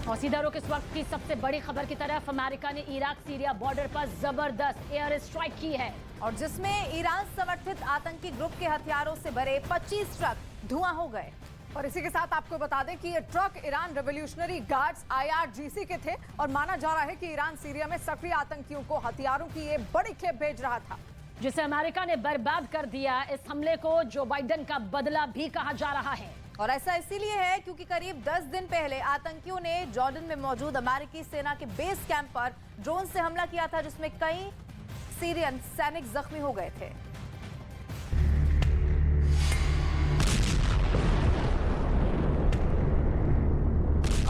और सीधा रुख इस वक्त की सबसे बड़ी खबर की तरफ। अमेरिका ने इराक सीरिया बॉर्डर पर जबरदस्त एयर स्ट्राइक की है और जिसमें ईरान समर्थित आतंकी ग्रुप के हथियारों से भरे 25 ट्रक धुआं हो गए। और इसी के साथ आपको बता दें कि ये truck Iran revolutionary guards IRGC के थे और माना जा रहा है कि ईरान सीरिया में सक्रिय आतंकियों को हथियारों की ये बड़ी खेप भेज रहा था, जिसे अमेरिका ने बर्बाद कर दिया। इस हमले को जो बाइडेन का बदला भी कहा जा रहा है। और ऐसा इसीलिए है क्योंकि करीब 10 दिन पहले आतंकियों ने जॉर्डन में मौजूद अमेरिकी सेना के बेस कैंप पर ड्रोन से हमला किया था, जिसमें कई सीरियन सैनिक जख्मी हो गए थे।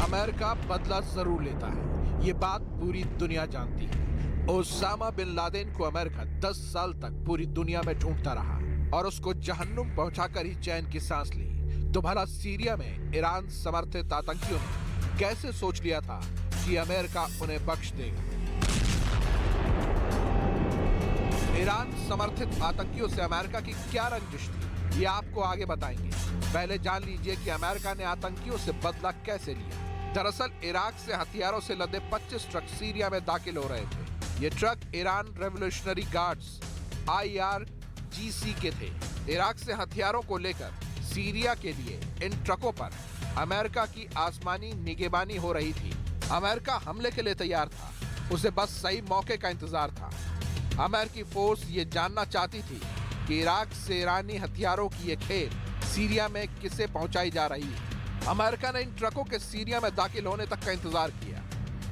अमेरिका बदला जरूर लेता है, ये बात पूरी दुनिया जानती है। ओसामा बिन लादेन को अमेरिका 10 साल तक पूरी दुनिया में ढूंढता रहा और उसको जहन्नुम पहुंचाकर ही चैन की सांस ली। तो भला सीरिया में ईरान समर्थित आतंकियों ने कैसे सोच लिया था कि अमेरिका उन्हें बख्श देगा? ईरान समर्थित आतंकियों से अमेरिका की क्या रंजिश थी, ये आपको आगे बताएंगे। पहले जान लीजिए कि अमेरिका ने आतंकियों से बदला कैसे लिया। दरअसल इराक से हथियारों से लदे 25 ट्रक सीरिया में दाखिल हो रहे थे। ये truck Iran revolutionary guards IRGC के थे। इराक से हथियारों को लेकर सीरिया के लिए इन ट्रकों पर अमेरिका की आसमानी निगरानी हो रही थी। अमेरिका हमले के लिए तैयार था, उसे बस सही मौके का इंतजार था। अमेरिकी फोर्स ये जानना चाहती थी कि इराक से ईरानी हथियारों की ये खेप सीरिया में किसे पहुंचाई जा रही है। अमेरिका ने इन ट्रकों के सीरिया में दाखिल होने तक का इंतजार किया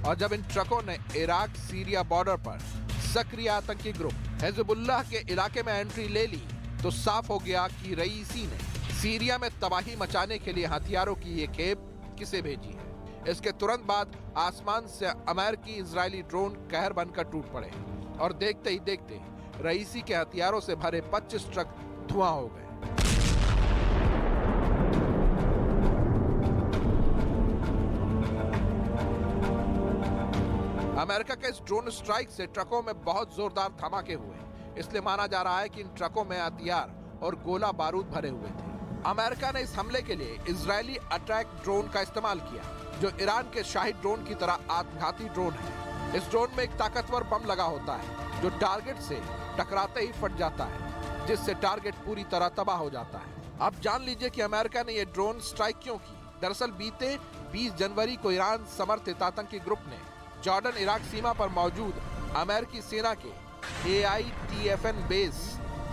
और जब इन ट्रकों ने इराक सीरिया बॉर्डर पर सक्रिय आतंकी ग्रुप हिजबुल्लाह के इलाके में एंट्री ले ली तो साफ हो गया कि रईसी ने सीरिया में तबाही मचाने के लिए हथियारों की ये खेप किसे भेजी है। इसके तुरंत बाद आसमान से अमेरिकी इजरायली ड्रोन कहर बनकर टूट पड़े और देखते ही देखते रईसी के हथियारों से भरे 25 ट्रक धुआं हो गए। अमेरिका के इस ड्रोन स्ट्राइक से ट्रकों में बहुत जोरदार धमाके हुए, इसलिए माना जा रहा है कि इन ट्रकों में हथियार और गोला बारूद भरे हुए थे। अमेरिका ने इस हमले के लिए इजरायली अटैक ड्रोन का इस्तेमाल किया, जो ईरान के शाही ड्रोन की तरह आत्मघाती ड्रोन है। इस ड्रोन में एक ताकतवर बम लगा होता है जो टारगेट से टकराते ही फट जाता है, जिससे टारगेट पूरी तरह तबाह हो जाता है। अब जान लीजिए कि अमेरिका ने यह ड्रोन स्ट्राइक क्यों की। दरअसल बीते 20 जनवरी को ईरान समर्थित आतंकी ग्रुप ने जॉर्डन इराक सीमा पर मौजूद अमेरिकी सेना के AITFN बेस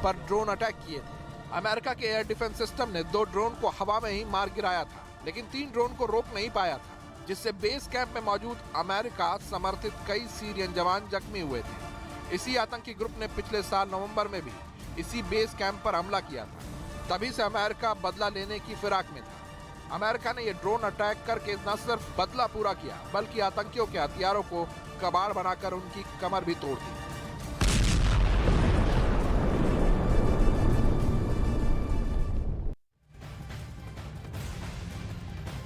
पर ड्रोन अटैक किए थे। अमेरिका के एयर डिफेंस सिस्टम ने 2 ड्रोन को हवा में ही मार गिराया था, लेकिन 3 ड्रोन को रोक नहीं पाया था, जिससे बेस कैंप में मौजूद अमेरिका समर्थित कई सीरियन जवान जख्मी हुए थे। इसी आतंकी ग्रुप ने पिछले साल नवंबर में भी इसी बेस कैंप पर हमला किया था। तभी से अमेरिका बदला लेने की फिराक में था। अमेरिका ने यह ड्रोन अटैक करके न सिर्फ बदला पूरा किया, बल्कि आतंकियों के हथियारों को कबाड़ बनाकर उनकी कमर भी तोड़ दी।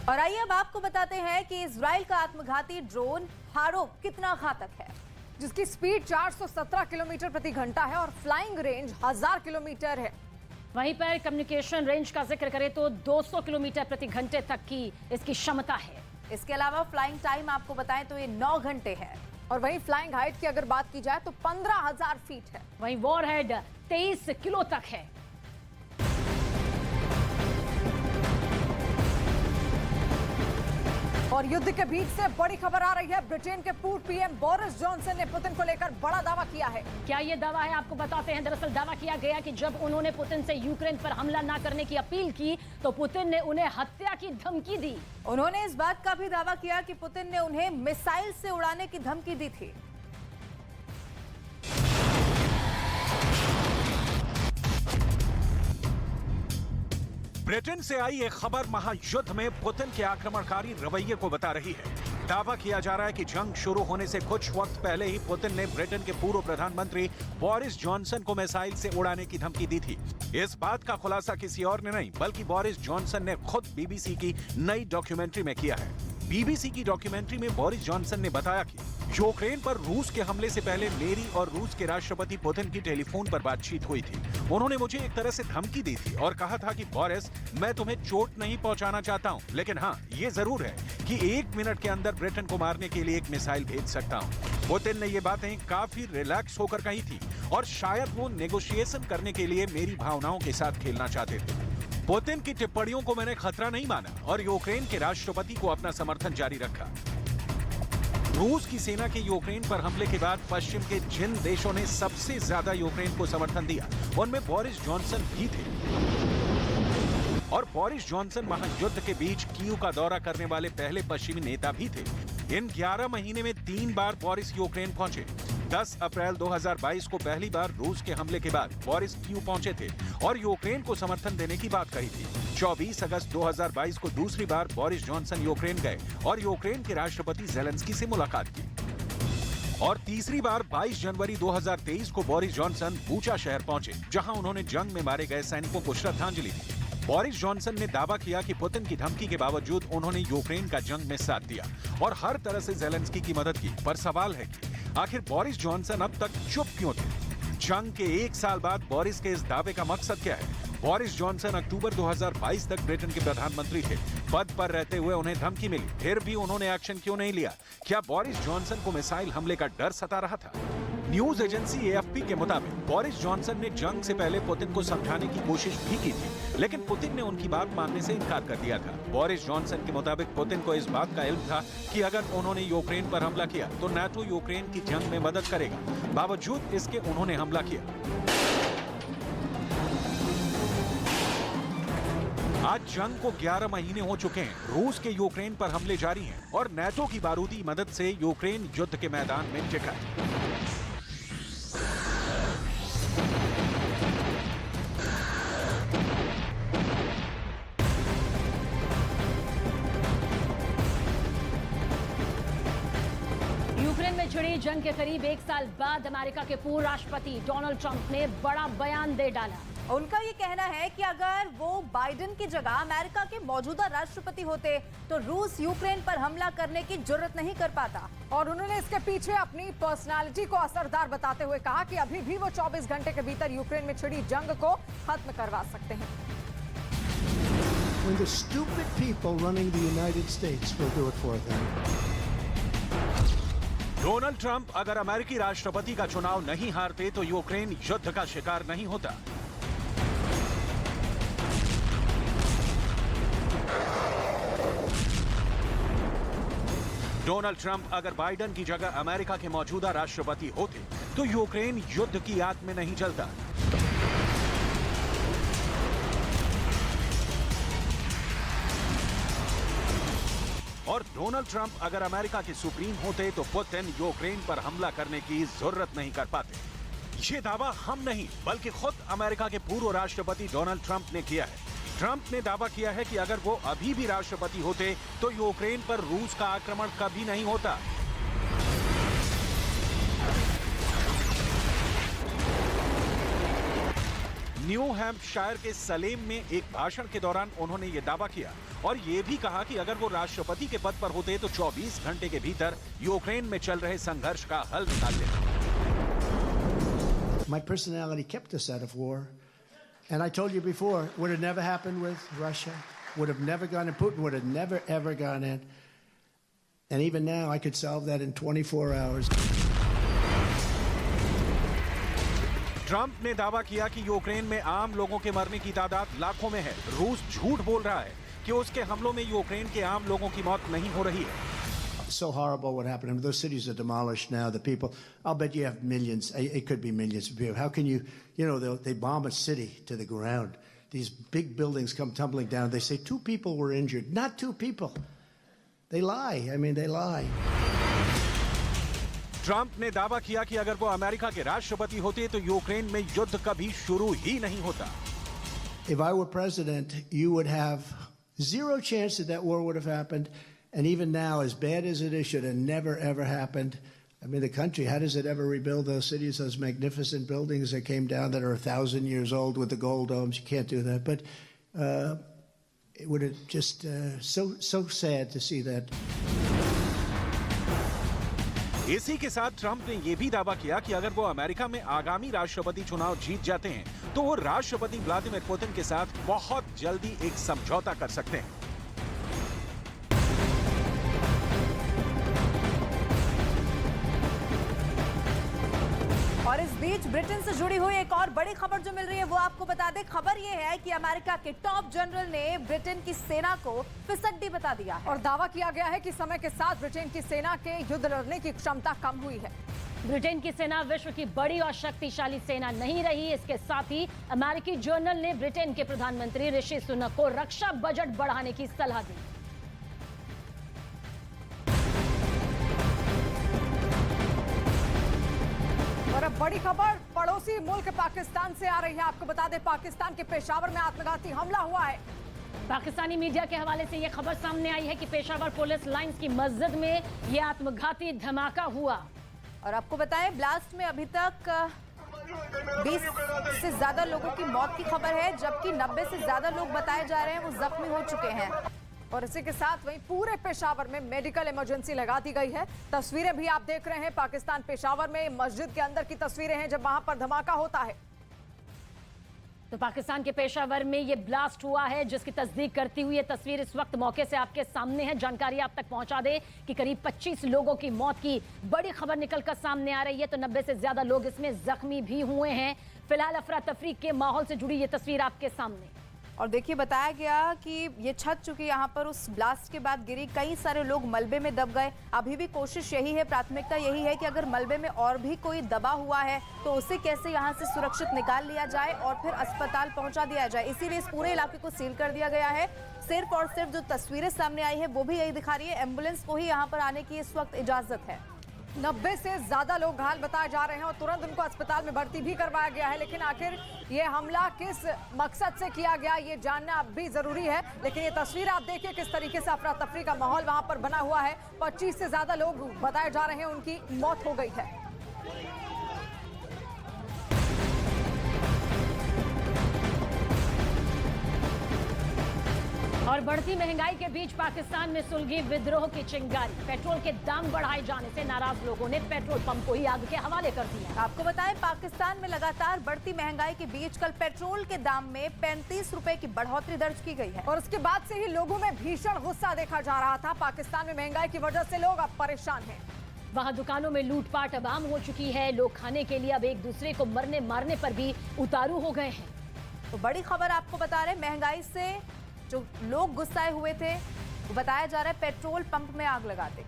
और आइए अब आपको बताते हैं कि इजराइल का आत्मघाती ड्रोन हारोप कितना घातक है, जिसकी स्पीड 417 किलोमीटर प्रति घंटा है और फ्लाइंग रेंज 1000 किलोमीटर है। वहीं पर कम्युनिकेशन रेंज का जिक्र करें तो 200 किलोमीटर प्रति घंटे तक की इसकी क्षमता है। इसके अलावा फ्लाइंग टाइम आपको बताएं तो ये 9 घंटे है। और वहीं फ्लाइंग हाइट की अगर बात की जाए तो 15,000 फीट है। वहीं वॉरहेड 23 किलो तक है। और युद्ध के बीच से बड़ी खबर आ रही है। ब्रिटेन के पूर्व PM बोरिस जॉनसन ने पुतिन को लेकर बड़ा दावा किया है। क्या ये दावा है, आपको बताते हैं। दरअसल दावा किया गया कि जब उन्होंने पुतिन से यूक्रेन पर हमला न करने की अपील की तो पुतिन ने उन्हें हत्या की धमकी दी। उन्होंने इस बात का भी दावा किया कि पुतिन ने उन्हें मिसाइल से उड़ाने की धमकी दी थी। ब्रिटेन से आई एक खबर महायुद्ध में पुतिन के आक्रमणकारी रवैये को बता रही है। दावा किया जा रहा है कि जंग शुरू होने से कुछ वक्त पहले ही पुतिन ने ब्रिटेन के पूर्व प्रधानमंत्री बोरिस जॉनसन को मिसाइल से उड़ाने की धमकी दी थी। इस बात का खुलासा किसी और ने नहीं बल्कि बोरिस जॉनसन ने खुद BBC की नई डॉक्यूमेंट्री में किया है। बीबीसी की डॉक्यूमेंट्री में बोरिस जॉनसन ने बताया कि यूक्रेन पर रूस के हमले से पहले मेरी और रूस के राष्ट्रपति पुतिन की टेलीफोन पर बातचीत हुई थी। उन्होंने मुझे एक तरह से धमकी दी थी और कहा था कि बोरिस, मैं तुम्हें चोट नहीं पहुंचाना चाहता हूं, लेकिन हाँ, ये जरूर है कि 1 मिनट के अंदर ब्रिटेन को मारने के लिए एक मिसाइल भेज सकता हूं। पुतिन ने ये बातें काफी रिलैक्स होकर कही थी और शायद वो नेगोशिएशन करने के लिए मेरी भावनाओं के साथ खेलना चाहते थे। पुतिन की टिप्पणियों को मैंने खतरा नहीं माना और यूक्रेन के राष्ट्रपति को अपना समर्थन जारी रखा। रूस की सेना के यूक्रेन पर हमले के बाद पश्चिम के जिन देशों ने सबसे ज्यादा यूक्रेन को समर्थन दिया, उनमें बोरिस जॉनसन भी थे। और बोरिस जॉनसन महायुद्ध के बीच कीव का दौरा करने वाले पहले पश्चिमी नेता भी थे। इन 11 महीने में 3 बार बोरिस यूक्रेन पहुंचे। 10 अप्रैल 2022 को पहली बार रूस के हमले के बाद बोरिस कीव पहुंचे थे और यूक्रेन को समर्थन देने की बात कही थी। 24 अगस्त 2022 को दूसरी बार बोरिस जॉनसन यूक्रेन गए और यूक्रेन के राष्ट्रपति ज़ेलेंस्की से मुलाकात की। और तीसरी बार 22 जनवरी 2023 को बोरिस जॉनसन बूचा शहर पहुंचे, जहां उन्होंने जंग में मारे गए सैनिकों को श्रद्धांजलि दी। बोरिस जॉनसन ने दावा किया कि पुतिन की धमकी के बावजूद उन्होंने यूक्रेन का जंग में साथ दिया और हर तरह से ज़ेलेंस्की की मदद की। पर सवाल है कि आखिर बोरिस जॉनसन अब तक चुप क्यों थे? जंग के 1 साल बाद बोरिस के इस दावे का मकसद क्या है? बोरिस जॉनसन अक्टूबर 2022 तक ब्रिटेन के प्रधानमंत्री थे। पद पर रहते हुए उन्हें धमकी मिली, फिर भी उन्होंने एक्शन क्यों नहीं लिया? क्या बोरिस जॉनसन को मिसाइल हमले का डर सता रहा था? न्यूज एजेंसी एएफपी के मुताबिक बोरिस जॉनसन ने जंग से पहले पुतिन को समझाने की कोशिश भी की थी, लेकिन पुतिन ने उनकी बात मानने से इनकार कर दिया था। बोरिस जॉनसन के मुताबिक पुतिन को इस बात का इल्म था कि अगर उन्होंने यूक्रेन पर हमला किया तो नाटो यूक्रेन की जंग में मदद करेगा। बावजूद इसके उन्होंने हमला किया। आज जंग को 11 महीने हो चुके हैं। रूस के यूक्रेन पर हमले जारी हैं और नाटो की बारूदी मदद से यूक्रेन युद्ध के मैदान में टिका है। यूक्रेन में छिड़ी जंग के करीब 1 साल बाद अमेरिका के पूर्व राष्ट्रपति डोनाल्ड ट्रंप ने बड़ा बयान दे डाला। उनका ये कहना है कि अगर वो बाइडेन की जगह अमेरिका के मौजूदा राष्ट्रपति होते तो रूस यूक्रेन पर हमला करने की जरूरत नहीं कर पाता। और उन्होंने इसके पीछे अपनी पर्सनालिटी को असरदार बताते हुए कहा कि अभी भी वो 24 घंटे के भीतर यूक्रेन में छिड़ी जंग को खत्म करवा सकते हैं। When the stupid people running the United States will do it for them. Donald Trump अगर अमेरिकी राष्ट्रपति का चुनाव नहीं हारते तो यूक्रेन युद्ध का शिकार नहीं होता। डोनाल्ड ट्रंप अगर बाइडेन की जगह अमेरिका के मौजूदा राष्ट्रपति होते तो यूक्रेन युद्ध की आग में नहीं जलता। और डोनाल्ड ट्रंप अगर अमेरिका के सुप्रीम होते तो पुतिन यूक्रेन पर हमला करने की जरूरत नहीं कर पाते। ये दावा हम नहीं बल्कि खुद अमेरिका के पूर्व राष्ट्रपति डोनाल्ड ट्रंप ने किया है। ट्रंप ने दावा किया है कि अगर वो अभी भी राष्ट्रपति होते तो यूक्रेन पर रूस का आक्रमण कभी नहीं होता। न्यू हैम्पशायर के सलेम में एक भाषण के दौरान उन्होंने ये दावा किया और ये भी कहा कि अगर वो राष्ट्रपति के पद पर होते तो 24 घंटे के भीतर यूक्रेन में चल रहे संघर्ष का हल निकाल देते। My personality kept us out of war. And I told you before, would have never happened with Russia, would have never gone in, Putin would have never, ever gone in. And even now, I could solve that in 24 hours. Trump ने दावा किया कि Ukraine में आम लोगों के मरने की तादाद लाखों में है। रूस झूठ बोल रहा है कि उसके हमलों में यूक्रेन के आम लोगों की मौत नहीं हो रही है। So horrible what happened. I mean, those cities are demolished now. The people, I'll bet you have millions. It could be millions of people. How can you, they bomb a city to the ground. These big buildings come tumbling down. They say 2 people were injured. Not 2 people. They lie. I mean, they lie. Trump ने दावा किया कि अगर वो America के राष्ट्रपति होते तो यूक्रेन में युद्ध कभी शुरू ही नहीं होता। If I were president, you would have 0 chance that war would have happened. And even now, as bad as it is, should have never, ever happened. I mean, the country, how does it ever rebuild those cities, those magnificent buildings that came down that are 1,000 years old with the gold domes? You can't do that. But it would have just so sad to see that. इसी के साथ Trump ने यह भी दावा किया कि अगर वो अमेरिका में आगामी राष्ट्रपति चुनाव जीत जाते हैं तो वो राष्ट्रपति व्लादिमीर पुतिन के साथ बहुत जल्दी एक समझौता कर सकते हैं। और इस बीच ब्रिटेन से जुड़ी हुई एक और बड़ी खबर जो मिल रही है वो आपको बता दें। खबर ये है कि अमेरिका के टॉप जनरल ने ब्रिटेन की सेना को फिसड्डी बता दिया है और दावा किया गया है कि समय के साथ ब्रिटेन की सेना के युद्ध लड़ने की क्षमता कम हुई है। ब्रिटेन की सेना विश्व की बड़ी और शक्तिशाली सेना नहीं रही। इसके साथ ही अमेरिकी जर्नल ने ब्रिटेन के प्रधानमंत्री ऋषि सुनक को रक्षा बजट बढ़ाने की सलाह दी। और अब बड़ी खबर पड़ोसी मुल्क पाकिस्तान से आ रही है। आपको बता दें, पाकिस्तान के पेशावर में आत्मघाती हमला हुआ है। पाकिस्तानी मीडिया के हवाले से यह खबर सामने आई है कि पेशावर पुलिस लाइंस की मस्जिद में यह आत्मघाती धमाका हुआ। और आपको बताएं, ब्लास्ट में अभी तक 20 से ज्यादा लोगों की मौत की खबर है, जबकि 90 से ज्यादा लोग बताए जा रहे हैं वो जख्मी हो चुके हैं। और इसी के साथ वहीं पूरे पेशावर में मेडिकल इमरजेंसी लगा दी गई है। तस्वीरें भी आप देख रहे हैं पाकिस्तान पेशावर में मस्जिद के अंदर की तस्वीरें हैं जब वहां पर धमाका होता है। तो पाकिस्तान के पेशावर में ये ब्लास्ट हुआ है, जिसकी तस्दीक करती हुई ये तस्वीर इस वक्त मौके से आपके सामने है। जानकारी आप तक पहुंचा दे कि करीब 25 लोगों की मौत की बड़ी खबर निकलकर सामने आ रही है, तो 90 से ज्यादा लोग इसमें जख्मी भी हुए हैं। फिलहाल अफरा तफरी के माहौल से जुड़ी ये तस्वीर आपके सामने। और देखिए, बताया गया कि ये छत चुकी यहाँ पर उस ब्लास्ट के बाद गिरी, कई सारे लोग मलबे में दब गए। अभी भी कोशिश यही है, प्राथमिकता यही है कि अगर मलबे में और भी कोई दबा हुआ है तो उसे कैसे यहाँ से सुरक्षित निकाल लिया जाए और फिर अस्पताल पहुंचा दिया जाए। इसीलिए इस पूरे इलाके को सील कर दिया गया है। सिर्फ और सिर्फ जो तस्वीरें सामने आई है वो भी यही दिखा रही है, एम्बुलेंस को ही यहाँ पर आने की इस वक्त इजाजत है। 90 से ज्यादा लोग घायल बताए जा रहे हैं और तुरंत उनको अस्पताल में भर्ती भी करवाया गया है। लेकिन आखिर ये हमला किस मकसद से किया गया ये जानना अब भी जरूरी है। लेकिन ये तस्वीर आप देखिए किस तरीके से अफरा तफरी का माहौल वहां पर बना हुआ है। 25 से ज्यादा लोग बताए जा रहे हैं उनकी मौत हो गई है। और बढ़ती महंगाई के बीच पाकिस्तान में सुलगी विद्रोह की चिंगारी। पेट्रोल के दाम बढ़ाए जाने से नाराज लोगों ने पेट्रोल पंप को ही आग के हवाले कर दिया। आपको बताएं, पाकिस्तान में लगातार बढ़ती महंगाई के बीच कल पेट्रोल के दाम में 35 रुपए की बढ़ोतरी दर्ज की गई है। और उसके बाद से ही लोगों में भीषण गुस्सा देखा जा रहा था। पाकिस्तान में महंगाई की वजह से लोग अब परेशान हैं। वहां दुकानों में लूटपाट अब आम हो चुकी है। लोग खाने के लिए अब एक दूसरे को मरने मारने पर भी उतारू हो गए हैं। तो बड़ी खबर आपको बता रहे, महंगाई से जो लोग गुस्साए हुए थे वो बताया जा रहा है पेट्रोल पंप में आग लगाते।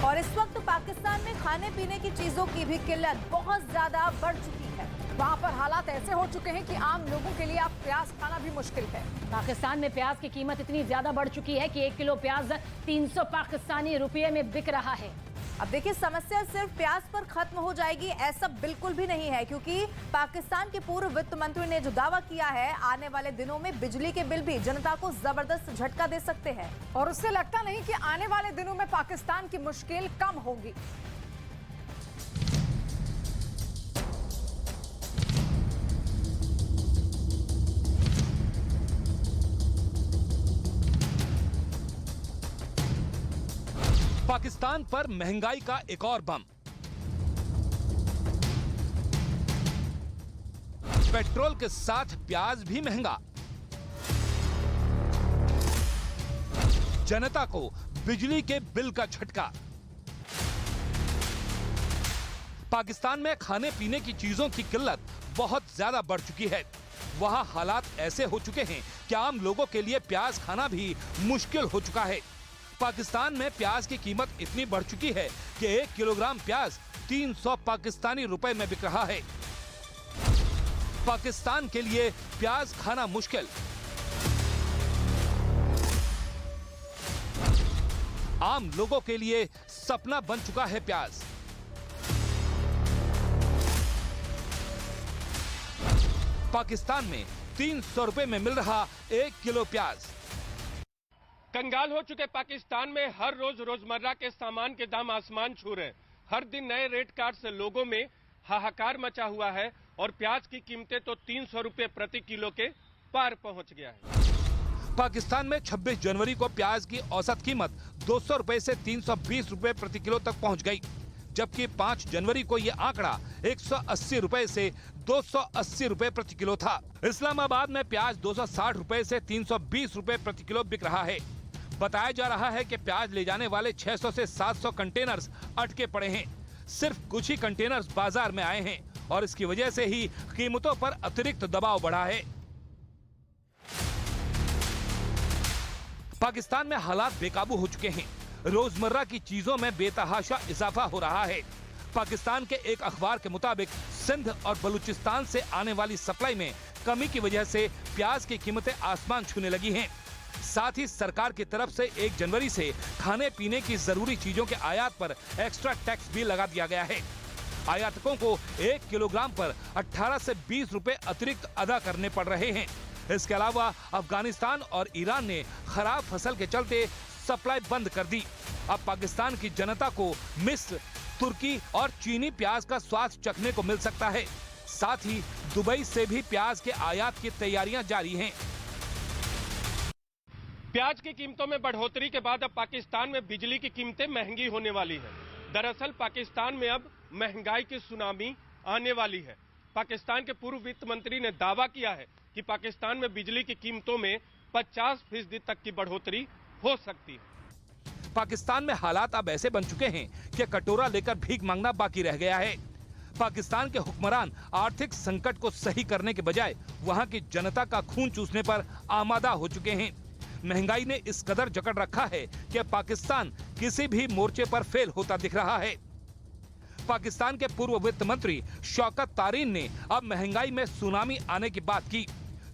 और इस वक्त पाकिस्तान में खाने पीने की चीजों की भी किल्लत बहुत ज्यादा बढ़ चुकी है। वहां पर हालात ऐसे हो चुके हैं कि आम लोगों के लिए अब प्याज खाना भी मुश्किल है। पाकिस्तान में प्याज की कीमत इतनी ज्यादा बढ़ चुकी है कि 1 किलो प्याज 300 पाकिस्तानी रुपये में बिक रहा है। अब देखिए, समस्या सिर्फ प्याज पर खत्म हो जाएगी ऐसा बिल्कुल भी नहीं है, क्योंकि पाकिस्तान के पूर्व वित्त मंत्री ने जो दावा किया है, आने वाले दिनों में बिजली के बिल भी जनता को जबरदस्त झटका दे सकते हैं। और उससे लगता नहीं कि आने वाले दिनों में पाकिस्तान की मुश्किल कम होगी। पाकिस्तान पर महंगाई का एक और बम। पेट्रोल के साथ प्याज भी महंगा। जनता को बिजली के बिल का झटका। पाकिस्तान में खाने पीने की चीजों की किल्लत बहुत ज्यादा बढ़ चुकी है। वहां हालात ऐसे हो चुके हैं कि आम लोगों के लिए प्याज खाना भी मुश्किल हो चुका है। पाकिस्तान में प्याज की कीमत इतनी बढ़ चुकी है कि 1 किलोग्राम प्याज 300 पाकिस्तानी रुपए में बिक रहा है। पाकिस्तान के लिए प्याज खाना मुश्किल। आम लोगों के लिए सपना बन चुका है प्याज। पाकिस्तान में 300 रुपए में मिल रहा 1 किलो प्याज। कंगाल हो चुके पाकिस्तान में हर रोज रोजमर्रा के सामान के दाम आसमान छू रहे हैं। हर दिन नए रेट कार्ड से लोगों में हाहाकार मचा हुआ है और प्याज की कीमतें तो 300 रुपए प्रति किलो के पार पहुंच गया है। पाकिस्तान में 26 जनवरी को प्याज की औसत कीमत 200 रुपए से 320 रुपए प्रति किलो तक पहुंच गई, जबकि 5 जनवरी को यह आंकड़ा 180 रुपए से 280 रुपए प्रति किलो था। इस्लामाबाद में प्याज 260 रुपए से 320 रुपए प्रति किलो बिक रहा है। बताया जा रहा है कि प्याज ले जाने वाले 600 से 700 कंटेनर्स अटके पड़े हैं। सिर्फ कुछ ही कंटेनर्स बाजार में आए हैं और इसकी वजह से ही कीमतों पर अतिरिक्त दबाव बढ़ा है। पाकिस्तान में हालात बेकाबू हो चुके हैं। रोजमर्रा की चीजों में बेतहाशा इजाफा हो रहा है। पाकिस्तान के एक अखबार के मुताबिक सिंध और बलूचिस्तान से आने वाली सप्लाई में कमी की वजह से प्याज की कीमतें आसमान छूने लगी हैं। साथ ही सरकार की तरफ से 1 जनवरी से खाने पीने की जरूरी चीजों के आयात पर एक्स्ट्रा टैक्स भी लगा दिया गया है। आयातकों को 1 किलोग्राम पर 18 से 20 रुपए अतिरिक्त अदा करने पड़ रहे हैं। इसके अलावा अफगानिस्तान और ईरान ने खराब फसल के चलते सप्लाई बंद कर दी। अब पाकिस्तान की जनता को मिस्र, तुर्की और चीनी प्याज का स्वाद चखने को मिल सकता है। साथ ही दुबई से भी प्याज के आयात की तैयारियां जारी हैं। प्याज की कीमतों में बढ़ोतरी के बाद अब पाकिस्तान में बिजली की कीमतें महंगी होने वाली है। दरअसल पाकिस्तान में अब महंगाई की सुनामी आने वाली है। पाकिस्तान के पूर्व वित्त मंत्री ने दावा किया है कि पाकिस्तान में बिजली की कीमतों में 50% तक की बढ़ोतरी हो सकती है। पाकिस्तान में हालात अब ऐसे बन चुके हैं कि कटोरा लेकर भीख मांगना बाकी रह गया है। पाकिस्तान के हुक्मरान आर्थिक संकट को सही करने के बजाय वहां की जनता का खून चूसने पर आमादा हो चुके हैं। महंगाई ने इस कदर जकड़ रखा है कि पाकिस्तान किसी भी मोर्चे पर फेल होता दिख रहा है। पाकिस्तान के पूर्व वित्त मंत्री शौकत तारीन ने अब महंगाई में सुनामी आने की बात की।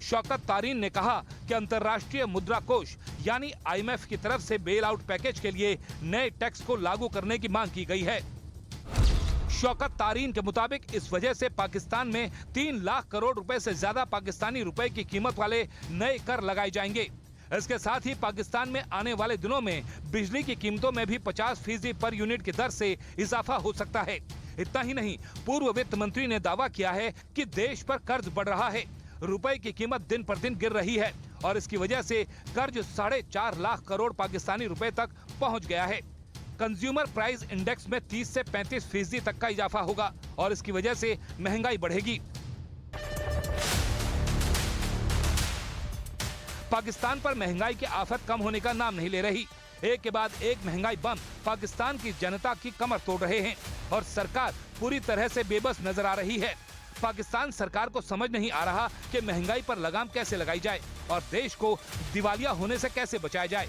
शौकत तारीन ने कहा कि अंतर्राष्ट्रीय मुद्रा कोष यानी IMF की तरफ से बेल आउट पैकेज के लिए नए टैक्स को लागू करने की मांग की गई है। शौकत तारीन के मुताबिक इस वजह से पाकिस्तान में 3 लाख करोड़ रुपए से ज्यादा पाकिस्तानी रुपए की कीमत वाले नए कर लगाए जाएंगे। इसके साथ ही पाकिस्तान में आने वाले दिनों में बिजली की कीमतों में भी 50% पर यूनिट की दर से इजाफा हो सकता है। इतना ही नहीं, पूर्व वित्त मंत्री ने दावा किया है कि देश पर कर्ज बढ़ रहा है। रुपए की कीमत दिन पर दिन गिर रही है और इसकी वजह से कर्ज 4.5 लाख करोड़ पाकिस्तानी रुपए तक पहुंच गया है। कंज्यूमर प्राइस इंडेक्स में 30 से 35% तक का इजाफा होगा और इसकी वजह से महंगाई बढ़ेगी। पाकिस्तान पर महंगाई की आफत कम होने का नाम नहीं ले रही। एक के बाद एक महंगाई बम पाकिस्तान की जनता की कमर तोड़ रहे हैं और सरकार पूरी तरह से बेबस नजर आ रही है। पाकिस्तान सरकार को समझ नहीं आ रहा कि महंगाई पर लगाम कैसे लगाई जाए और देश को दिवालिया होने से कैसे बचाया जाए।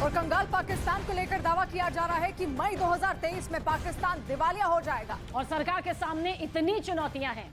और कंगाल पाकिस्तान को लेकर दावा किया जा रहा है कि मई 2023 में पाकिस्तान दिवालिया हो जाएगा और सरकार के सामने इतनी चुनौतियां हैं।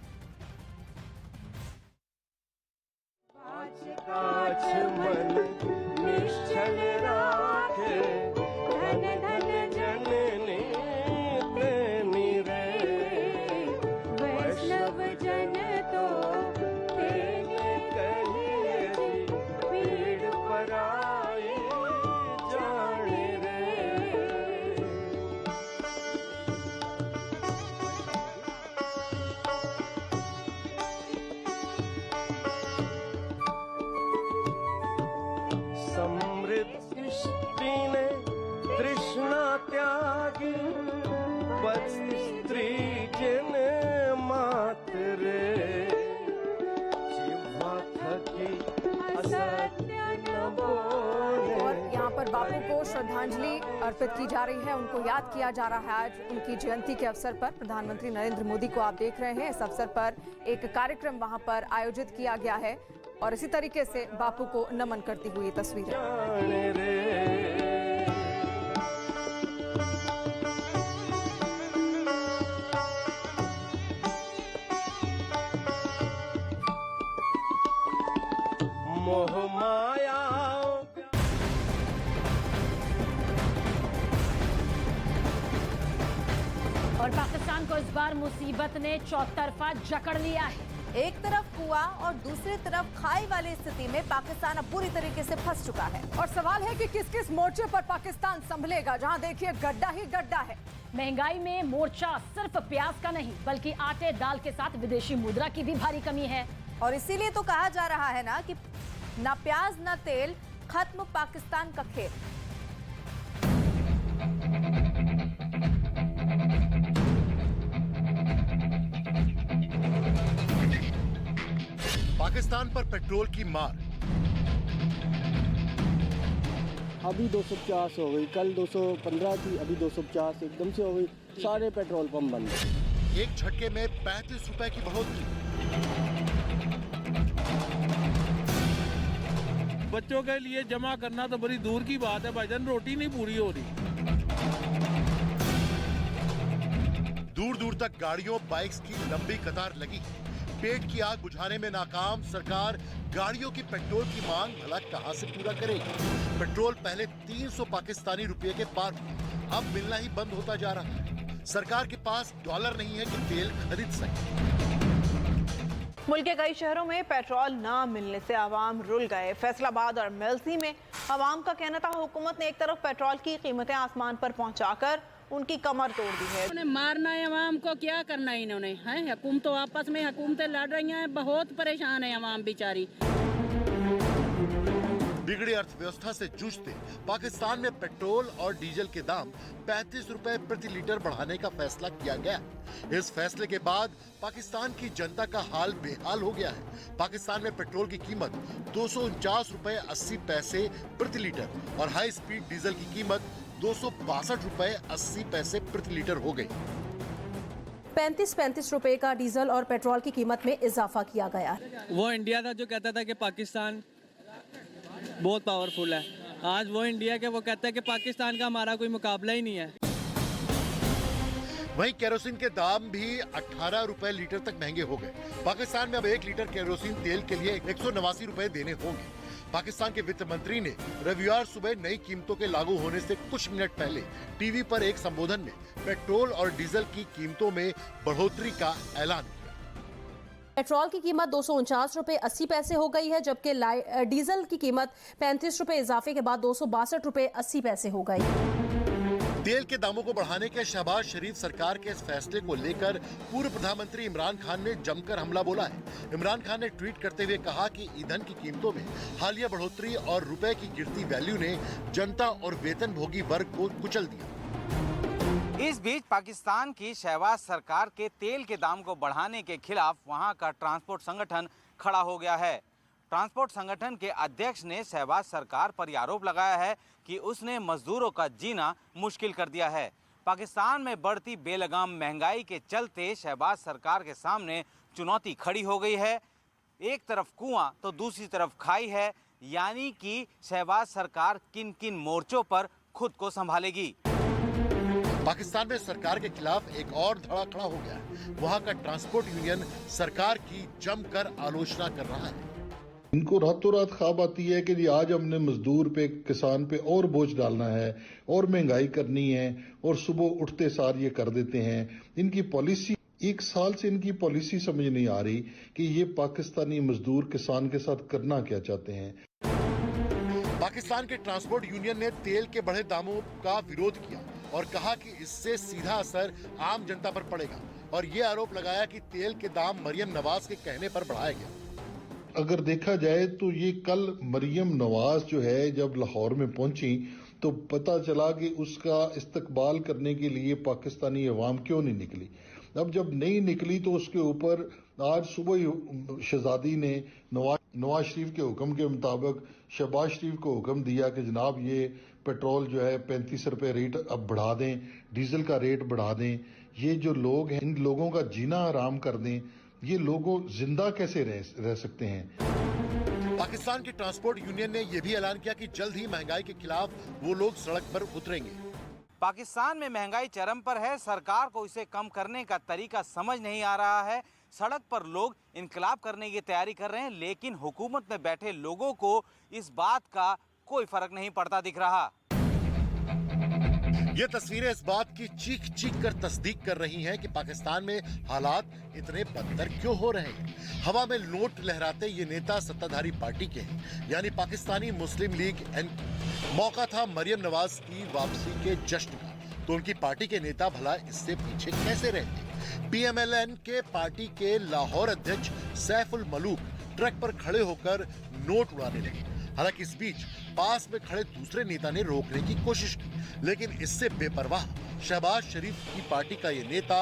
बापू को श्रद्धांजलि अर्पित की जा रही है, उनको याद किया जा रहा है। आज उनकी जयंती के अवसर पर प्रधानमंत्री नरेंद्र मोदी को आप देख रहे हैं। इस अवसर पर एक कार्यक्रम वहां पर आयोजित किया गया है और इसी तरीके से बापू को नमन करती हुई तस्वीरें। और पाकिस्तान को इस बार मुसीबत ने चौतरफा जकड़ लिया है। एक तरफ कुआं और दूसरी तरफ खाई वाली स्थिति में पाकिस्तान अब बुरी तरीके से फंस चुका है। और सवाल है कि किस किस मोर्चे पर पाकिस्तान संभलेगा, जहां देखिए गड्ढा ही गड्ढा है। महंगाई में मोर्चा सिर्फ प्याज का नहीं बल्कि आटे दाल के साथ विदेशी मुद्रा की भी भारी कमी है। और इसीलिए तो कहा जा रहा है ना कि ना प्याज ना तेल, खत्म पाकिस्तान का खेल। पाकिस्तान पर पेट्रोल की मार। अभी 250 हो गई, कल 215 थी, अभी 250 एकदम से हो गई। सारे पेट्रोल पंप बंद। एक झटके में 35 रुपए की बढ़ोतरी। बच्चों के लिए जमा करना तो बड़ी दूर की बात है भाईजान, रोटी नहीं पूरी हो रही। दूर दूर तक गाड़ियों बाइक्स की लंबी कतार लगी। पेट की आग बुझाने में नाकाम सरकार गाड़ियों की पेट्रोल की मांग भला कहां से पूरा करेगी। पेट्रोल पहले 300 पाकिस्तानी रुपए के पार हुआ, अब मिलना ही बंद होता जा रहा है। सरकार के पास डॉलर नहीं है कि तेल खरीद सके। मुल्क के कई शहरों में पेट्रोल न मिलने से आवाम रुल गए। फैसलाबाद और मेलसी में आवाम का कहना था हुकूमत ने एक तरफ पेट्रोल की कीमतें आसमान पर पहुंचाकर उनकी कमर तोड़ दी है। उन्हें मारना है आवाम को, क्या करना है इन्होंने, हैं हुकूमतों आपस में हुकूमतें लड़ रही हैं, बहुत परेशान है आवाम बेचारी। बिगड़ी अर्थव्यवस्था से जूझते पाकिस्तान में पेट्रोल और डीजल के दाम 35 रुपए प्रति लीटर बढ़ाने का फैसला किया गया। इस फैसले के बाद पाकिस्तान की जनता का हाल बेहाल हो गया है। पाकिस्तान में पेट्रोल की कीमत 249 रुपए 80 पैसे प्रति लीटर और हाई स्पीड डीजल की कीमत 262 रुपए 80 पैसे प्रति लीटर हो गई। 35 रुपए का डीजल और पेट्रोल की कीमत में इजाफा किया गया। वो इंडिया था जो कहता था कि पाकिस्तान बहुत पावरफुल है, आज वो इंडिया के वो कहता है कि पाकिस्तान का हमारा कोई मुकाबला ही नहीं है। वहीं केरोसिन के दाम भी 18 रुपए लीटर तक महंगे हो गए। पाकिस्तान में अब 1 लीटर केरोसिन तेल के लिए 189 रुपए देने होंगे। पाकिस्तान के वित्त मंत्री ने रविवार सुबह नई कीमतों के लागू होने से कुछ मिनट पहले टीवी पर एक संबोधन में पेट्रोल और डीजल की कीमतों में बढ़ोतरी का ऐलान किया। पेट्रोल की कीमत 249 रुपए 80 पैसे हो गई है, जबकि डीजल की कीमत 35 रुपए इजाफे के बाद 262 रुपए 80 पैसे हो गई। तेल के दामों को बढ़ाने के शहबाज शरीफ सरकार के इस फैसले को लेकर पूर्व प्रधानमंत्री इमरान खान ने जमकर हमला बोला है। इमरान खान ने ट्वीट करते हुए कहा कि ईंधन की कीमतों में हालिया बढ़ोतरी और रुपए की गिरती वैल्यू ने जनता और वेतनभोगी वर्ग को कुचल दिया। इस बीच पाकिस्तान की शहबाज सरकार के तेल के दाम को बढ़ाने के खिलाफ वहां का ट्रांसपोर्ट संगठन खड़ा हो गया है। ट्रांसपोर्ट संगठन के अध्यक्ष ने शहबाज सरकार पर आरोप लगाया है कि उसने मजदूरों का जीना मुश्किल कर दिया है। पाकिस्तान में बढ़ती बेलगाम महंगाई के चलते शहबाज सरकार के सामने चुनौती खड़ी हो गई है। एक तरफ कुआं तो दूसरी तरफ खाई है, यानी कि शहबाज सरकार किन किन मोर्चों पर खुद को संभालेगी। पाकिस्तान में सरकार के खिलाफ एक और धड़ा खड़ा हो गया है। वहाँ का ट्रांसपोर्ट यूनियन सरकार की जमकर आलोचना कर रहा है। इनको रातों रात ख्वाब आती है कि आज हमने मजदूर पे, किसान पे और बोझ डालना है और महंगाई करनी है, और सुबह उठते सार ये कर देते हैं। इनकी पॉलिसी, 1 साल से इनकी पॉलिसी समझ नहीं आ रही कि ये पाकिस्तानी मजदूर किसान के साथ करना क्या चाहते हैं। पाकिस्तान के ट्रांसपोर्ट यूनियन ने तेल के बढ़े दामों का विरोध किया और कहा कि इससे सीधा असर आम जनता पर पड़ेगा, और ये आरोप लगाया कि तेल के दाम मरियम नवाज के कहने पर बढ़ाया गया। अगर देखा जाए तो ये कल मरियम नवाज जो है जब लाहौर में पहुंची तो पता चला कि उसका इस्तकबाल करने के लिए पाकिस्तानी अवाम क्यों नहीं निकली। अब जब नहीं निकली तो उसके ऊपर आज सुबह ही शहजादी ने नवाज शरीफ के हुक्म के मुताबिक शहबाज शरीफ को हुक्म दिया कि जनाब ये पेट्रोल जो है 35 रुपए रेट अब बढ़ा दें, डीजल का रेट बढ़ा दें। ये जो लोग हैं इन लोगों का जीना हराम कर दें। ये लोगों जिंदा कैसे रह सकते हैं। पाकिस्तान के ट्रांसपोर्ट यूनियन ने यह भी ऐलान किया कि जल्द ही महंगाई के खिलाफ वो लोग सड़क पर उतरेंगे। पाकिस्तान में महंगाई चरम पर है, सरकार को इसे कम करने का तरीका समझ नहीं आ रहा है। सड़क पर लोग इनकलाब करने की तैयारी कर रहे हैं, लेकिन हुकूमत में बैठे लोगों को इस बात का कोई फर्क नहीं पड़ता दिख रहा। ये तस्वीरें इस बात की चीख चीख कर तस्दीक कर रही हैं कि पाकिस्तान में हालात इतने बदतर क्यों हो रहे हैं। हवा में नोट लहराते ये नेता सत्ताधारी पार्टी के हैं, यानी पाकिस्तानी मुस्लिम लीग एन। मौका था मरियम नवाज की वापसी के जश्न का, तो उनकी पार्टी के नेता भला इससे पीछे कैसे रहते। पीएमएलएन के पार्टी के लाहौर अध्यक्ष सैफुल मलूक ट्रक पर खड़े होकर नोट उड़ाने लगे। हालांकि इस बीच पास में खड़े दूसरे नेता ने रोकने की कोशिश की, लेकिन इससे बेपरवाह शहबाज शरीफ की पार्टी का ये नेता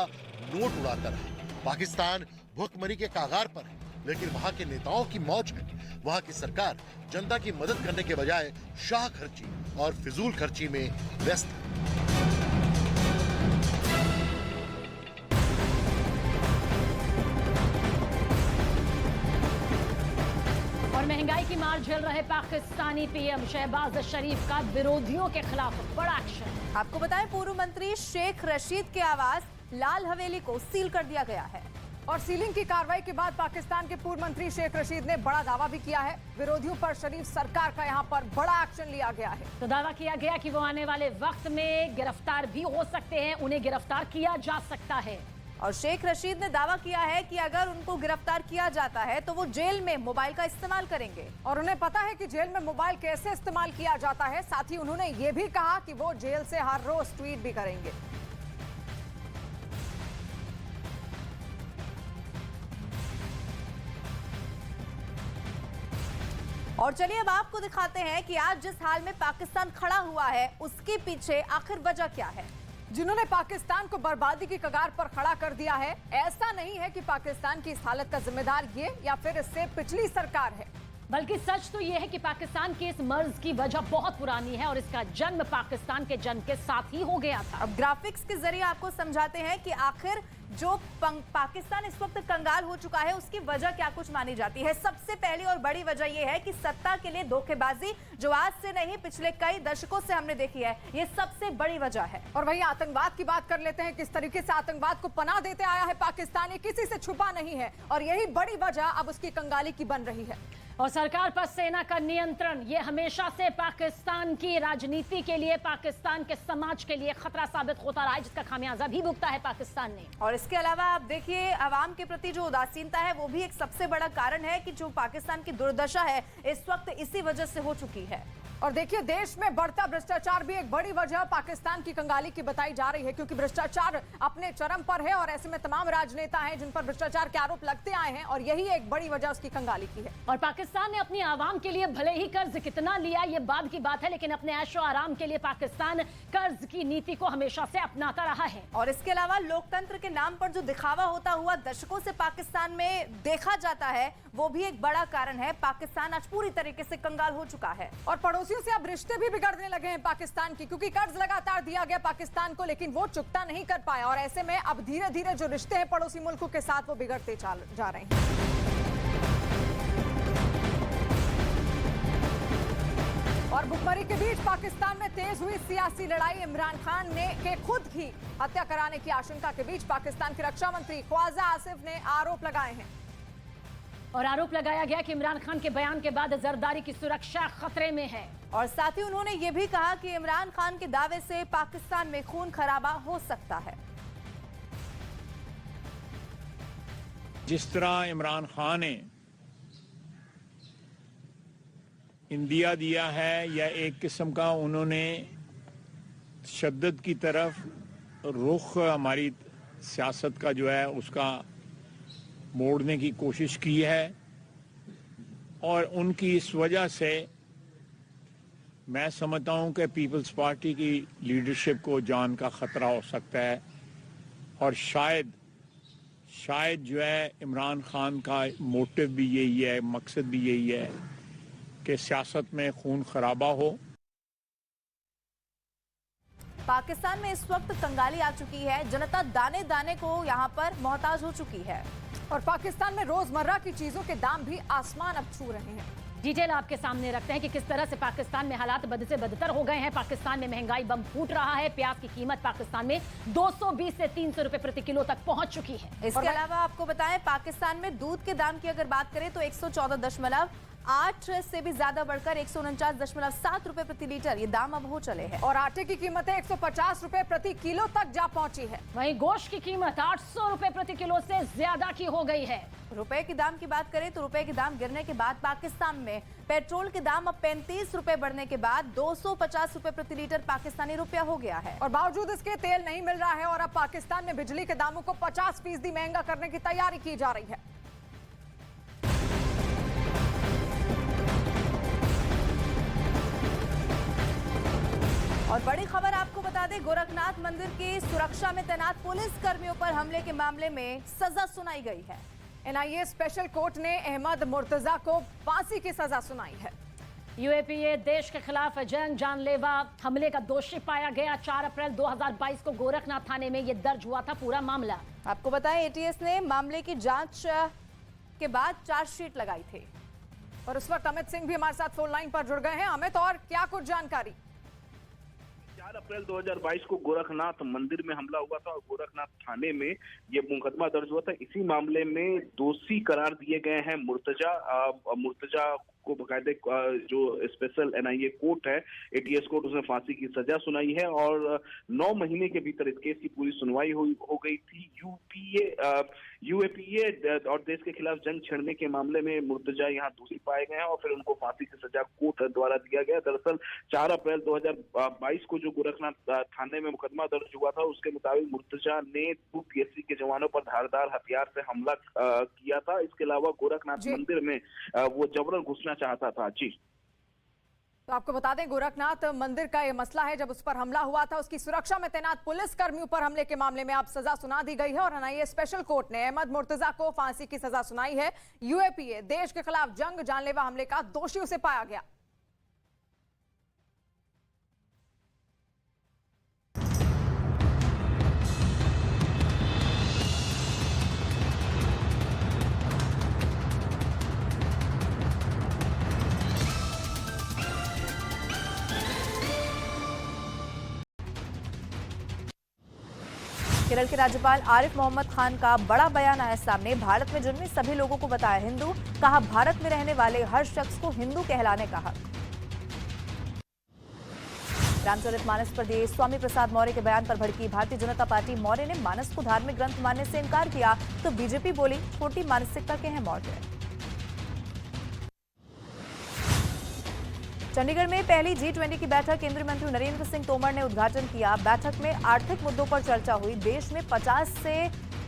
नोट उड़ाता रहा। पाकिस्तान भुखमरी के कागार पर है, लेकिन वहां के नेताओं की मौज है। वहां की सरकार जनता की मदद करने के बजाय शाह खर्ची और फिजूल खर्ची में व्यस्त है। और महंगाई की मार झेल रहे पाकिस्तानी पीएम शहबाज शरीफ का विरोधियों के खिलाफ बड़ा एक्शन। आपको बताएं, पूर्व मंत्री शेख रशीद के आवास लाल हवेली को सील कर दिया गया है। और सीलिंग की कार्रवाई के बाद पाकिस्तान के पूर्व मंत्री शेख रशीद ने बड़ा दावा भी किया है। विरोधियों पर शरीफ सरकार का यहां पर बड़ा एक्शन लिया गया है। तो दावा किया गया कि वो आने वाले वक्त में गिरफ्तार भी हो सकते हैं, उन्हें गिरफ्तार किया जा सकता है। और शेख रशीद ने दावा किया है कि अगर उनको गिरफ्तार किया जाता है तो वो जेल में मोबाइल का इस्तेमाल करेंगे। और उन्हें पता है कि जेल में मोबाइल कैसे इस्तेमाल किया जाता है। साथ ही उन्होंने ये भी कहा कि वो जेल से हर रोज ट्वीट भी करेंगे। और चलिए अब आपको दिखाते हैं कि आज जिस हाल में पाकिस्तान खड़ा हुआ है उसके पीछे आखिर वजह क्या है। जिन्होंने पाकिस्तान को बर्बादी की कगार पर खड़ा कर दिया है, ऐसा नहीं है कि पाकिस्तान की इस हालत का जिम्मेदार ये या फिर इससे पिछली सरकार है, बल्कि सच तो यह है कि पाकिस्तान के इस मर्ज की वजह बहुत पुरानी है और इसका जन्म पाकिस्तान के जन्म के साथ ही हो गया था। अब ग्राफिक्स के जरिए आपको समझाते हैं कि आखिर जो पाकिस्तान इस वक्त कंगाल हो चुका है उसकी वजह क्या कुछ मानी जाती है। सबसे पहली और बड़ी वजह यह है कि सत्ता के लिए धोखेबाजी, जो आज से नहीं पिछले कई दशकों से हमने देखी है, ये सबसे बड़ी वजह है। और वहीं आतंकवाद की बात कर लेते हैं। किस तरीके से आतंकवाद को पनाह देते आया है पाकिस्तान, ये किसी से छुपा नहीं है और यही बड़ी वजह अब उसकी कंगाली की बन रही है। और सरकार पर सेना का नियंत्रण ये हमेशा से पाकिस्तान की राजनीति के लिए, पाकिस्तान के समाज के लिए खतरा साबित होता रहा है, जिसका खामियाजा भी भुगता है पाकिस्तान ने। और इसके अलावा आप देखिए, अवाम के प्रति जो उदासीनता है वो भी एक सबसे बड़ा कारण है कि जो पाकिस्तान की दुर्दशा है इस वक्त इसी वजह से हो चुकी है। और देखिए, देश में बढ़ता भ्रष्टाचार भी एक बड़ी वजह पाकिस्तान की कंगाली की बताई जा रही है, क्योंकि भ्रष्टाचार अपने चरम पर है और ऐसे में तमाम राजनेता हैं जिन पर भ्रष्टाचार के आरोप लगते आए हैं और यही एक बड़ी वजह उसकी कंगाली की है। और पाकिस्तान ने अपनी आवाम के लिए भले ही कर्ज कितना लिया ये बाद की बात है, लेकिन अपने ऐशो आराम के लिए पाकिस्तान कर्ज की नीति को हमेशा से अपनाता रहा है। और इसके अलावा लोकतंत्र के नाम पर जो दिखावा होता हुआ दशकों से पाकिस्तान में देखा जाता है वो भी एक बड़ा कारण है। पाकिस्तान आज पूरी तरीके से कंगाल हो चुका है और पड़ोसियों से अब रिश्ते भी बिगड़ने लगे हैं पाकिस्तान की, क्योंकि कर्ज लगातार दिया गया पाकिस्तान को लेकिन वो चुकता नहीं कर पाया और ऐसे में अब धीरे धीरे जो रिश्ते हैं पड़ोसी मुल्कों के साथ वो बिगड़ते जा रहे हैं। और भुखमरी के बीच पाकिस्तान में तेज हुई सियासी लड़ाई। इमरान खान के खुद की हत्या कराने की आशंका के बीच पाकिस्तान के रक्षा मंत्री ख्वाजा आसिफ ने आरोप लगाए हैं और आरोप लगाया गया कि इमरान खान के बयान के बाद जरदारी की सुरक्षा खतरे में है। और साथ ही उन्होंने ये भी कहा कि इमरान खान के दावे से पाकिस्तान में खून खराबा हो सकता है। जिस तरह इमरान खान ने इंदिया दिया है या एक किस्म का उन्होंने तशद्दुद की तरफ रुख हमारी सियासत का जो है उसका मोड़ने की कोशिश की है और उनकी इस वजह से मैं समझता हूं कि पीपल्स पार्टी की लीडरशिप को जान का खतरा हो सकता है और शायद जो है इमरान खान का मोटिव भी यही है, मकसद भी यही है कि सियासत में खून खराबा हो। पाकिस्तान में इस वक्त कंगाली आ चुकी है, जनता दाने दाने को यहाँ पर मोहताज हो चुकी है और पाकिस्तान में रोजमर्रा की चीजों के दाम भी आसमान अब छू रहे हैं। डिटेल आपके सामने रखते हैं कि किस तरह से पाकिस्तान में हालात बद से बदतर हो गए हैं। पाकिस्तान में महंगाई बम फूट रहा है। प्याज की कीमत पाकिस्तान में 220 से 300 रुपए प्रति किलो तक पहुंच चुकी है। इसके अलावा आपको बताएं, पाकिस्तान में दूध के दाम की अगर बात करें तो 114.5 8 से भी ज्यादा बढ़कर 149.7 रुपए प्रति लीटर ये दाम अब हो चले हैं। और आटे की कीमतें 150 रुपए प्रति किलो तक जा पहुंची है। वहीं गोश्त की कीमत 800 रुपए प्रति किलो से ज्यादा की हो गई है। रुपए के दाम की बात करें तो रुपए के दाम गिरने के बाद पाकिस्तान में पेट्रोल के दाम अब 35 रुपए बढ़ने के बाद 250 रुपए प्रति लीटर पाकिस्तानी रुपया हो गया है। और बावजूद इसके तेल नहीं मिल रहा है और अब पाकिस्तान में बिजली के दामों को 50% महंगा करने की तैयारी की जा रही है। और बड़ी खबर आपको बता दें, गोरखनाथ मंदिर की सुरक्षा में तैनात पुलिस कर्मियों पर हमले के मामले में सजा सुनाई गई है। एनआईए स्पेशल कोर्ट ने अहमद मुर्तजा को फांसी की सजा सुनाई है। यूएपीए देश के खिलाफ जानलेवा हमले का दोषी पाया गया। 4 अप्रैल 2022 को गोरखनाथ थाने में यह दर्ज हुआ था पूरा मामला। आपको बताएं, एटीएस ने मामले की जांच के बाद चार्जशीट लगाई थी। और उस वक्त अमित सिंह भी हमारे साथ फोन लाइन पर जुड़ गए हैं। अमित, और क्या कुछ जानकारी? 4 अप्रैल 2022 को गोरखनाथ मंदिर में हमला हुआ था और गोरखनाथ थाने में ये मुकदमा दर्ज हुआ था। इसी मामले में दोषी करार दिए गए हैं मुर्तजा को बकायदे जो स्पेशल एनआईए कोर्ट है, एटीएस कोर्ट, उसने फांसी की सजा सुनाई है और 9 महीने के भीतर इस केस की पूरी सुनवाई हो गई थी। यूएपीए और देश के खिलाफ जंग छेड़ने के मामले में मुर्तजा यहाँ दोषी पाए गए हैं और फिर उनको फांसी की सजा कोर्ट द्वारा दिया गया। दरअसल 4 अप्रैल 2022 को जो गोरखनाथ थाने में मुकदमा दर्ज हुआ था, उसके मुताबिक मुर्तजा ने यूपीएससी के जवानों पर धारदार हथियार से हमला किया था। इसके अलावा गोरखनाथ मंदिर में वो जबरन घुसना चाहता था। जी, तो आपको बता दें, गोरखनाथ मंदिर का ये मसला है। जब उस पर हमला हुआ था, उसकी सुरक्षा में तैनात पुलिस कर्मियों पर हमले के मामले में अब सजा सुना दी गई है और एनआईए स्पेशल कोर्ट ने अहमद मुर्तजा को फांसी की सजा सुनाई है। यूएपीए देश के खिलाफ जंग जानलेवा हमले का दोषी उसे पाया गया। केरल के राज्यपाल आरिफ मोहम्मद खान का बड़ा बयान आया सामने। भारत में जन्मे सभी लोगों को बताया हिंदू, कहा भारत में रहने वाले हर शख्स को हिंदू कहलाने का हक। रामचरितमानस पर दिए स्वामी प्रसाद मौर्य के बयान पर भड़की भारतीय जनता पार्टी। मौर्य ने मानस को धार्मिक ग्रंथ मानने से इनकार किया तो बीजेपी बोली खोटी मानसिकता के हैं मौर्य। चंडीगढ़ में पहली G20 की बैठक केंद्रीय मंत्री नरेंद्र सिंह तोमर ने उद्घाटन किया। बैठक में आर्थिक मुद्दों पर चर्चा हुई। देश में 50 से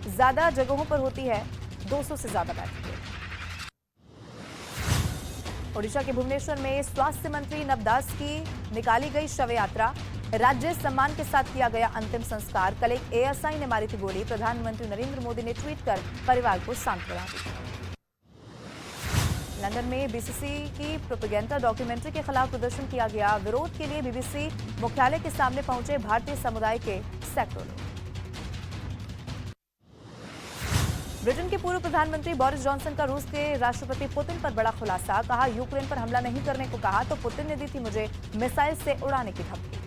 ज्यादा जगहों पर होती है 200 से ज्यादा बैठकें। ओडिशा के भुवनेश्वर में स्वास्थ्य मंत्री नवदास की निकाली गई शव यात्रा। राज्य सम्मान के साथ किया गया अंतिम संस्कार। कल एक एएसआई ने मारी थी गोली। प्रधानमंत्री नरेंद्र मोदी ने ट्वीट कर परिवार को सांत्वना दी। लंदन में बीबीसी की प्रोपेगेंडा डॉक्यूमेंट्री के खिलाफ प्रदर्शन किया गया। विरोध के लिए बीबीसी मुख्यालय के सामने पहुंचे भारतीय समुदाय के सैकड़ों लोग। ब्रिटेन के पूर्व प्रधानमंत्री बोरिस जॉनसन का रूस के राष्ट्रपति पुतिन पर बड़ा खुलासा। कहा यूक्रेन पर हमला नहीं करने को कहा तो पुतिन ने दी थी मुझे मिसाइल से उड़ाने की धमकी।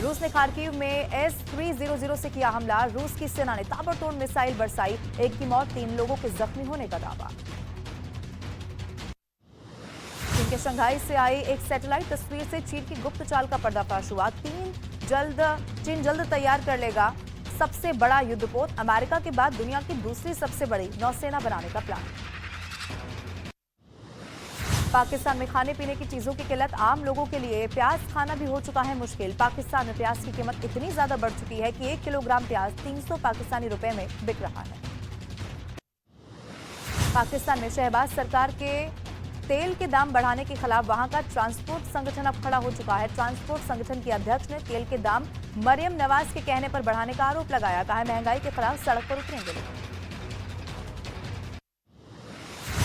रूस ने खार्किव में S-300 से किया हमला। रूस की सेना ने ताबड़तोड़ मिसाइल बरसाई। 1 की मौत, 3 लोगों के जख्मी होने का दावा। चीन के शंघाई से आई एक सैटेलाइट तस्वीर से चीन की गुप्त चाल का पर्दाफाश हुआ। चीन जल्द तैयार कर लेगा सबसे बड़ा युद्धपोत। अमेरिका के बाद दुनिया की दूसरी सबसे बड़ी नौसेना बनाने का प्लान। पाकिस्तान में खाने पीने की चीजों की किल्लत। आम लोगों के लिए प्याज खाना भी हो चुका है मुश्किल। पाकिस्तान में प्याज की कीमत इतनी ज्यादा बढ़ चुकी है कि 1 किलोग्राम प्याज 300 पाकिस्तानी रुपए में बिक रहा है। पाकिस्तान में शहबाज सरकार के तेल के दाम बढ़ाने के खिलाफ वहां का ट्रांसपोर्ट संगठन अब खड़ा हो चुका है। ट्रांसपोर्ट संगठन के अध्यक्ष ने तेल के दाम मरियम नवाज के कहने पर बढ़ाने का आरोप लगाया। कहा महंगाई के खिलाफ सड़क पर उतरेंगे लोग।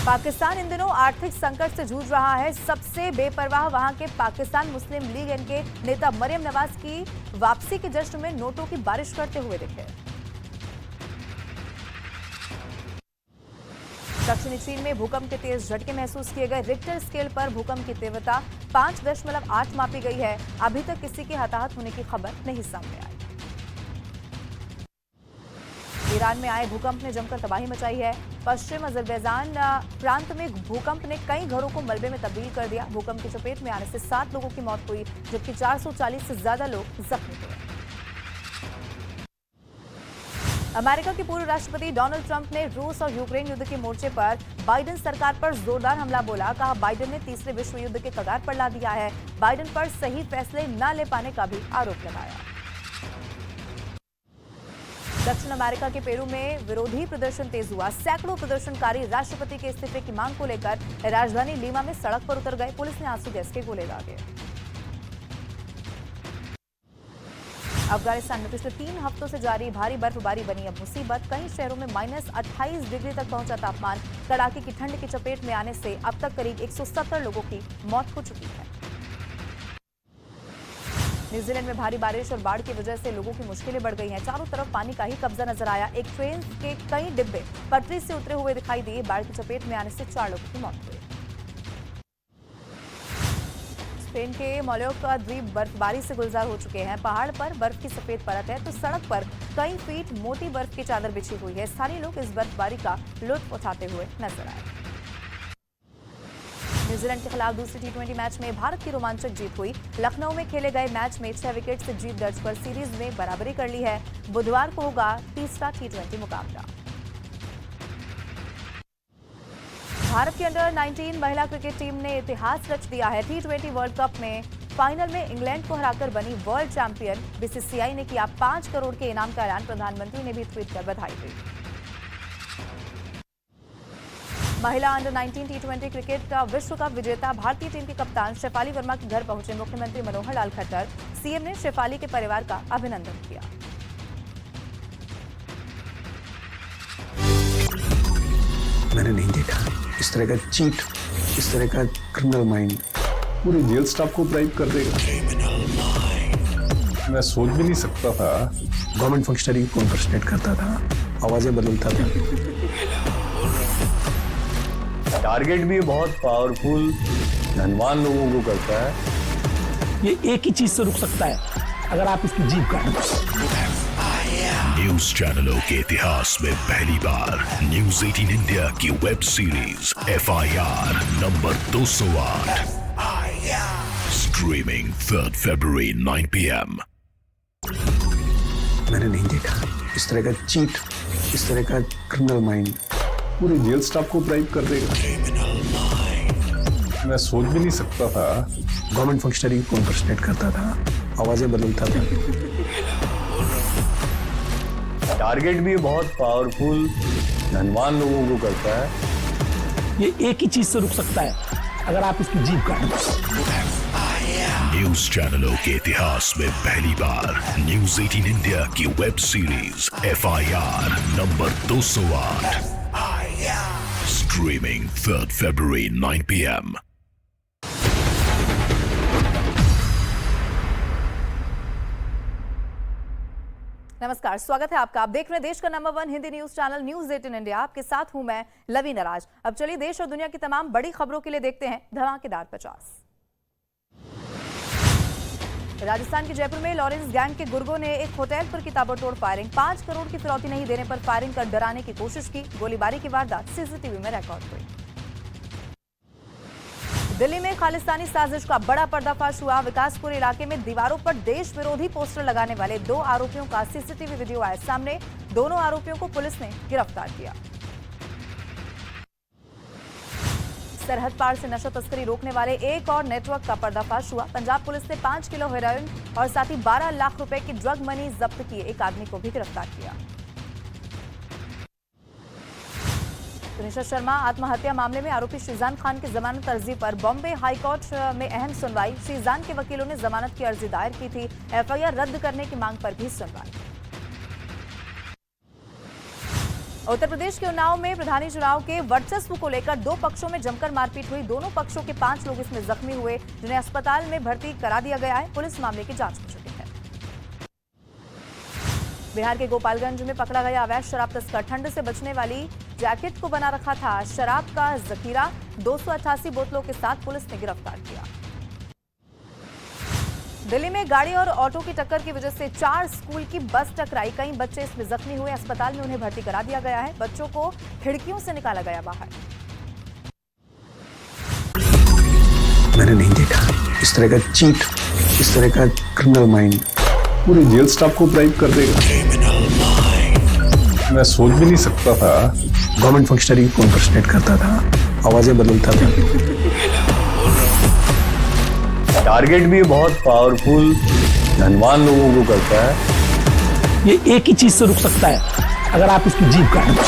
पाकिस्तान इन दिनों आर्थिक संकट से जूझ रहा है। सबसे बेपरवाह वहां के पाकिस्तान मुस्लिम लीग के नेता मरियम नवाज की वापसी के जश्न में नोटों की बारिश करते हुए दिखे। दक्षिणी चीन में भूकंप के तेज झटके महसूस किए गए। रिक्टर स्केल पर भूकंप की तीव्रता 5.8 मापी गई है। अभी तक किसी के हताहत होने की खबर नहीं सामने आई। ईरान में आए भूकंप ने जमकर तबाही मचाई है। पश्चिम अजरबैजान प्रांत में भूकंप ने कई घरों को मलबे में तब्दील कर दिया। भूकंप की चपेट में आने से 7 लोगों की मौत हुई, जबकि 440 से ज्यादा लोग जख्मी हुए। अमेरिका के पूर्व राष्ट्रपति डोनाल्ड ट्रंप ने रूस और यूक्रेन युद्ध के मोर्चे पर बाइडेन सरकार पर जोरदार हमला बोला। कहा, बाइडेन ने तीसरे विश्व युद्ध के कगार पर ला दिया है। बाइडेन पर सही फैसले न ले पाने का भी आरोप लगाया। दक्षिण अमेरिका के पेरू में विरोधी प्रदर्शन तेज हुआ। सैकड़ों प्रदर्शनकारी राष्ट्रपति के इस्तीफे की मांग को लेकर राजधानी लीमा में सड़क पर उतर गए। पुलिस ने आंसू गैस के गोले दागे। अफगानिस्तान में पिछले 3 हफ्तों से जारी भारी बर्फबारी बनी अब मुसीबत। कई शहरों में -28 डिग्री तक पहुंचा तापमान। कड़ाके की ठंड की चपेट में आने से अब तक करीब 170 लोगों की मौत हो चुकी है। न्यूजीलैंड में भारी बारिश और बाढ़ की वजह से लोगों की मुश्किलें बढ़ गई हैं। चारों तरफ पानी का ही कब्जा नजर आया। एक ट्रेन के कई डिब्बे पटरी से उतरे हुए दिखाई दिए। बाढ़ की चपेट में आने से 4 लोगों की मौत हुई। स्पेन के मालोर्का द्वीप बर्फबारी से गुलजार हो चुके हैं। पहाड़ पर बर्फ की सफेद परत है तो सड़क पर कई फीट मोटी बर्फ की चादर बिछी हुई है। स्थानीय लोग इस बर्फबारी का लुत्फ उठाते हुए नजर आए। न्यूजीलैंड के खिलाफ दूसरी T20 मैच में भारत की रोमांचक जीत हुई। लखनऊ में खेले गए मैच में 6 विकेट से जीत दर्ज कर सीरीज में बराबरी कर ली है। बुधवार को होगा तीसरा T20 मुकाबला। भारत की अंडर-19 महिला क्रिकेट टीम ने इतिहास रच दिया है। T20 वर्ल्ड कप में फाइनल में इंग्लैंड को हराकर बनी वर्ल्ड चैंपियन। बीसीसीआई ने किया 5 करोड़ के इनाम का ऐलान। प्रधानमंत्री ने भी ट्वीट कर बधाई दी। महिला अंडर-19 T20 क्रिकेट का विश्व कप विजेता भारतीय टीम के कप्तान शेफाली वर्मा के घर पहुंचे मुख्यमंत्री मनोहर लाल खट्टर। सीएम ने शेफाली के परिवार का अभिनंदन किया। मैंने नहीं देखा इस तरह का चीट, इस तरह का क्रिमिनल माइंड पूरे जेल स्टाफ को ब्राइब कर देगा। मैं सोच भी नहीं सकता था। गवर्नमेंट फंक्शनरी को इम्पर्सनेट करता था, आवाजें बदलता था। टारगेट भी बहुत पावरफुल धनवान लोगों को करता है। ये एक ही चीज से रुक सकता है, अगर आप इसकी जीभ काट दो। न्यूज चैनलों के इतिहास में पहली बार न्यूज 18 इंडिया की web series FIR number 208 streaming 3 फरवरी 9 PM। मैंने नहीं देखा इस तरह का चीट, इस तरह का क्रिमिनल माइंड पूरे जेल स्टाफ को ब्राइब कर देगा। मैं सोच भी नहीं सकता था। गवर्नमेंट फंक्शनरी को इम्पर्सनेट करता था, आवाजें बदलता था। टारगेट भी बहुत पावरफुल धनवान लोगों को करता है। ये एक ही चीज से रुक सकता है, अगर आप इसकी जीभ काट दो। न्यूज चैनलों के इतिहास में पहली बार न्यूज 18 इंडिया की web series FIR number 208 streaming 3 फरवरी 9 PM। नमस्कार, स्वागत है आपका। आप देख रहे हैं देश का number 1 Hindi news channel news 18 India. आपके साथ हूं मैं लवी नराज। अब चलिए देश और दुनिया की तमाम बड़ी खबरों के लिए देखते हैं धमाकेदार 50। राजस्थान के जयपुर में लॉरेंस गैंग के गुर्गों ने एक होटल पर की ताबड़तोड़ फायरिंग। 5 करोड़ की फिरौती नहीं देने पर फायरिंग कर डराने की कोशिश की। गोलीबारी की वारदात सीसीटीवी में रिकॉर्ड हुई। दिल्ली में खालिस्तानी साजिश का बड़ा पर्दाफाश हुआ। विकासपुर इलाके में दीवारों पर देश विरोधी पोस्टर लगाने वाले 2 आरोपियों का सीसीटीवी वीडियो आया सामने। दोनों आरोपियों को पुलिस ने गिरफ्तार किया। सरहद पार से नशा तस्करी रोकने वाले एक और नेटवर्क का पर्दाफाश हुआ। पंजाब पुलिस ने 5 किलो हेरोइन और साथ ही 12 लाख रुपए की ड्रग मनी जब्त किए। एक आदमी को भी गिरफ्तार किया। तुनिशा शर्मा आत्महत्या मामले में आरोपी श्रीजान खान की जमानत अर्जी पर बॉम्बे हाईकोर्ट में अहम सुनवाई। श्रीजान के वकीलों ने जमानत की अर्जी दायर की थी। FIR रद्द करने की मांग पर भी सुनवाई। उत्तर प्रदेश के उन्नाव में प्रधानी चुनाव के वर्चस्व को लेकर 2 पक्षों में जमकर मारपीट हुई। दोनों पक्षों के 5 लोग इसमें जख्मी हुए, जिन्हें अस्पताल में भर्ती करा दिया गया है। पुलिस मामले की जांच कर चुकी है। बिहार के गोपालगंज में पकड़ा गया अवैध शराब तस्कर ठंड से बचने वाली जैकेट को बना रखा था शराब का जखीरा। 288 बोतलों के साथ पुलिस ने गिरफ्तार किया। दिल्ली में गाड़ी और ऑटो की टक्कर की वजह से 4 स्कूल की बस टकराई। कई बच्चे इसमें जख्मी हुए। अस्पताल में उन्हें भर्ती करा दिया गया है। बच्चों को खिड़कियों से निकाला गया बाहर। मैंने नहीं देखा इस तरह का चीट, इस तरह का क्रिमिनल माइंड पूरे जेल स्टाफ को ब्राइब कर देगा। मैं सोच भी नहीं सकता था। गवर्नमेंट फंक्शनरी को इम्पर्सनेट करता था, आवाजें बदलता था। टारगेट भी बहुत पावरफुल, धनवान लोगों को करता है। ये एक ही चीज से रुक सकता है, अगर आप इसकी जीभ काट दो।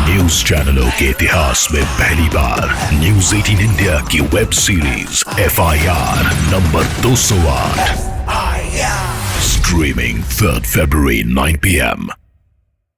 न्यूज चैनलों के इतिहास में पहली बार न्यूज 18 इंडिया की web series FIR number 208 streaming 3rd February 9 PM